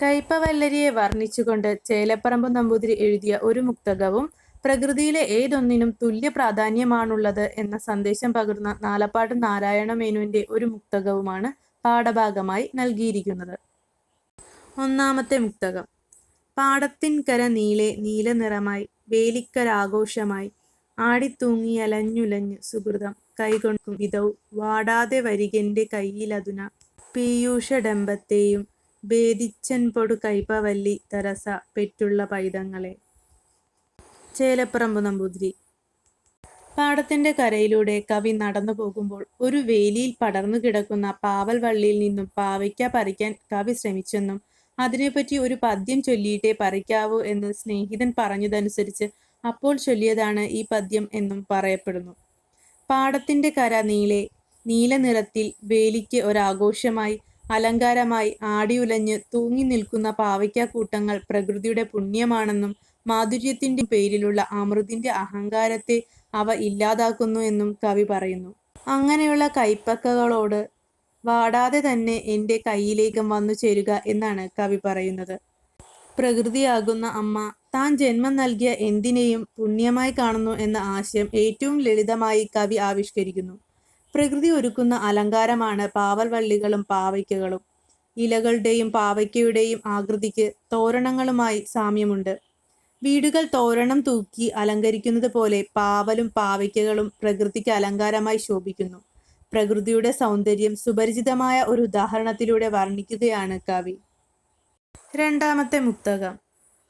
കയ്പവല്ലരിയെ വർണ്ണിച്ചുകൊണ്ട് ചേലപ്പറമ്പ് നമ്പൂതിരി എഴുതിയ ഒരു മുക്തകവും പ്രകൃതിയിലെ ഏതൊന്നിനും തുല്യ പ്രാധാന്യമാണുള്ളത് എന്ന സന്ദേശം പകർന്ന നാലപ്പാട്ട് നാരായണമേനോന്റെ ഒരു മുക്തകവുമാണ് പാഠഭാഗമായി നൽകിയിരിക്കുന്നത്. ഒന്നാമത്തെ മുക്തകം. പാടത്തിൻകര നീളെ നീലനിറമായി വേലിക്കരാഘോഷമായി ആടിത്തൂങ്ങിയലഞ്ഞുലഞ്ഞ് സുഹൃതം കൈകൊണ്ടും വിധൗ വാടാതെ വരികെന്റെ കയ്യിലതുന പീയൂഷഡംബത്തെയും ഭേദിച്ചൻപൊടു കയ്പവല്ലി തരസ പെറ്റുള്ള പൈതങ്ങളെ. ചേലപ്പറമ്പ് നമ്പൂതിരി. പാടത്തിന്റെ കരയിലൂടെ കവി നടന്നു പോകുമ്പോൾ ഒരു വേലിയിൽ പടർന്നു കിടക്കുന്ന പാവൽ വള്ളിയിൽ നിന്നും പാവയ്ക്ക പറിക്കാൻ കവി ശ്രമിച്ചെന്നും അതിനെപ്പറ്റി ഒരു പദ്യം ചൊല്ലിയിട്ടേ പറിക്കാവൂ എന്ന് സ്നേഹിതൻ പറഞ്ഞതനുസരിച്ച് അപ്പോൾ ചൊല്ലിയതാണ് ഈ പദ്യം എന്നും പറയപ്പെടുന്നു. പാടത്തിന്റെ കര നീളെ നീലനിറത്തിൽ വേലിക്ക് ഒരാഘോഷമായി അലങ്കാരമായി ആടിയുലഞ്ഞ് തൂങ്ങി നിൽക്കുന്ന പാവയ്ക്കാക്കൂട്ടങ്ങൾ പ്രകൃതിയുടെ പുണ്യമാണെന്നും മാധുര്യത്തിന്റെ പേരിലുള്ള അമൃതിന്റെ അഹങ്കാരത്തെ അവ ഇല്ലാതാക്കുന്നു എന്നും കവി പറയുന്നു. അങ്ങനെയുള്ള കൈപ്പക്കകളോട് വാടാതെ തന്നെ എൻ്റെ കയ്യിലേക്ക് വന്നു ചേരുക എന്നാണ് കവി പറയുന്നത്. പ്രകൃതിയാകുന്ന അമ്മ താൻ ജന്മം നൽകിയ എന്തിനേയും പുണ്യമായി കാണുന്നു എന്ന ആശയം ഏറ്റവും ലളിതമായി കവി ആവിഷ്കരിക്കുന്നു. പ്രകൃതി ഒരുക്കുന്ന അലങ്കാരമാണ് പാവൽ വള്ളികളും പാവയ്ക്കകളും. ഇലകളുടെയും പാവയ്ക്കയുടെയും ആകൃതിക്ക് തോരണങ്ങളുമായി സാമ്യമുണ്ട്. വീടുകൾ തോരണം തൂക്കി അലങ്കരിക്കുന്നത് പോലെ പാവലും പാവയ്ക്കകളും പ്രകൃതിക്ക് അലങ്കാരമായി ശോഭിക്കുന്നു. പ്രകൃതിയുടെ സൗന്ദര്യം സുപരിചിതമായ ഒരു ഉദാഹരണത്തിലൂടെ വർണ്ണിക്കുകയാണ് കവി. രണ്ടാമത്തെ മുക്തകം.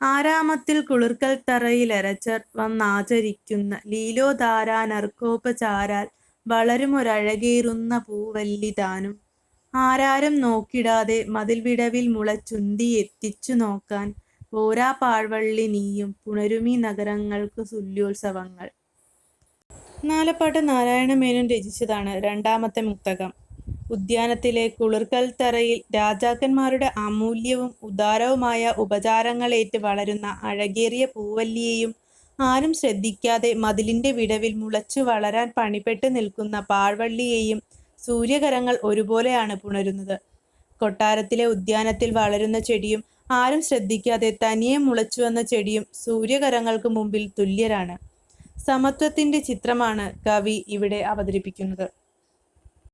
ആരാമത്തിൽ കുളിർക്കൽ തറയിലരച്ചർ വന്നാചരിക്കുന്ന ലീലോദാരാനർക്കോപചാരാൽ വളരുമൊരഴകേറുന്ന പൂവല്ലി താനും ആരാരും നോക്കിടാതെ മതിൽ വിടവിൽ മുളച്ചുന്തി എത്തിച്ചു നോക്കാൻ പോരാ പാഴ്വള്ളി നീയും പുണരുമീ നഗരങ്ങൾക്ക് തുല്യോത്സവങ്ങൾ. നാലപ്പാട്ട് നാരായണമേനോൻ രചിച്ചതാണ് രണ്ടാമത്തെ മുക്തകം. ഉദ്യാനത്തിലെ കുളിർക്കൽത്തറയിൽ രാജാക്കന്മാരുടെ അമൂല്യവും ഉദാരവുമായ ഉപചാരങ്ങളേറ്റ് വളരുന്ന അഴകേറിയ പൂവല്ലിയെയും ആരും ശ്രദ്ധിക്കാതെ മതിലിന്റെ വിടവിൽ മുളച്ചു വളരാൻ പണിപ്പെട്ട് നിൽക്കുന്ന പാഴ്വള്ളിയെയും സൂര്യകരങ്ങൾ ഒരുപോലെയാണ് പുണരുന്നത്. കൊട്ടാരത്തിലെ ഉദ്യാനത്തിൽ വളരുന്ന ചെടിയും ആരും ശ്രദ്ധിക്കാതെ തനിയെ മുളച്ചുവന്ന ചെടിയും സൂര്യകരങ്ങൾക്ക് മുമ്പിൽ തുല്യരാണ്. സമത്വത്തിന്റെ ചിത്രമാണ് കവി ഇവിടെ അവതരിപ്പിക്കുന്നത്.